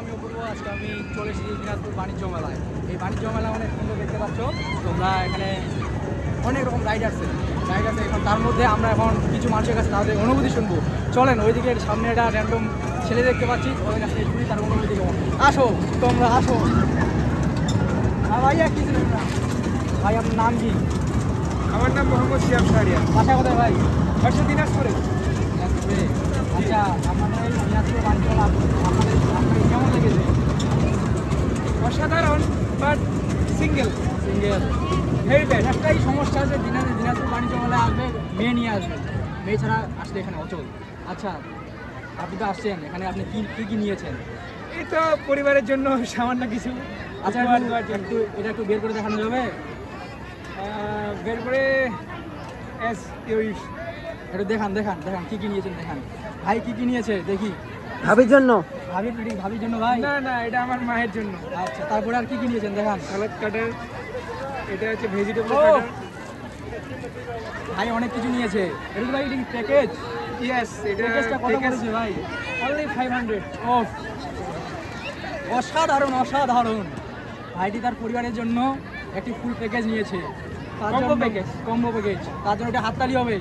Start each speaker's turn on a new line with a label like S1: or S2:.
S1: আমি অপূর্ব। আজকে আমি চলে এসেছি দিনাজপুর বাণিজ্য মেলায়। এই বাণিজ্য মেলা অনেক সুন্দর দেখতে পাচ্ছ তোমরা। এখানে অনেক রকম রাইড আছে এখন। তার মধ্যে আমরা এখন কিছু মানুষের কাছে তাদের অনুভূতি শুনবো। চলেন ওইদিকে সামনে একটা র্যান্ডম ছেলে দেখতে পাচ্ছি, ওদের কাছে শুনি তার অনুভূতি কেমন। আসো তোমরা আসো। ভাইয়া কি ছিলেন না ভাই, আপনার নাম কি?
S2: আমার নাম মোহাম্মদ শিয়াব শাহরিয়ার।
S1: বাসা কোথায় ভাই?
S2: বাসা দিনাজপুরে।
S1: দিনাজপুরে। আচ্ছা, আমাদের দিনাজপুর বাণিজ্য মেলা আপনাদের কেমন লেগেছে?
S2: অসাধারণ, বাট সিঙ্গেল ভেরি ব্যাড।
S1: একটাই সমস্যা আছে, দিনাজপুর বাণিজ্য মেলায় আসবে মেয়ে নিয়ে আসবে, মেয়ে ছাড়া আসলে এখানে অচল। আচ্ছা, আপনি তো আসছেন এখানে, আপনি কি নিয়েছেন?
S2: এই তো পরিবারের জন্য সামান্য কিছু।
S1: আচ্ছা, এটা একটু বের করে দেখানো যাবে?
S2: বের করে অ্যাজ ইউ উইশ।
S1: একটু দেখান কি নিয়েছেন দেখান। ভাই কি নিয়েছে দেখি।
S3: ভাবির জন্য।
S1: ভাবির জন্য ভাই?
S2: না, এটা আমার মায়ের জন্য।
S1: আচ্ছা, তারপরে আর কি নিয়েছেন দেখান।
S2: সালাদ কাটার, এটা হচ্ছে ভেজিটেবল
S1: ও!
S2: কাটার।
S1: ভাই অনেক কিছু নিয়েছে। এটা কি ভাই, এটা কি প্যাকেজ?
S2: ইয়েস, এটা
S1: প্যাকেজটা কত করেছে ভাই?
S2: অনলি 500।
S1: ও, অসাধারণ। ভাইটি তার পরিবারের জন্য একটি ফুল প্যাকেজ নিয়েছে।
S2: Combo package।
S1: কম্বো প্যাকেজ, তার জন্য এটা হাততালি হবে।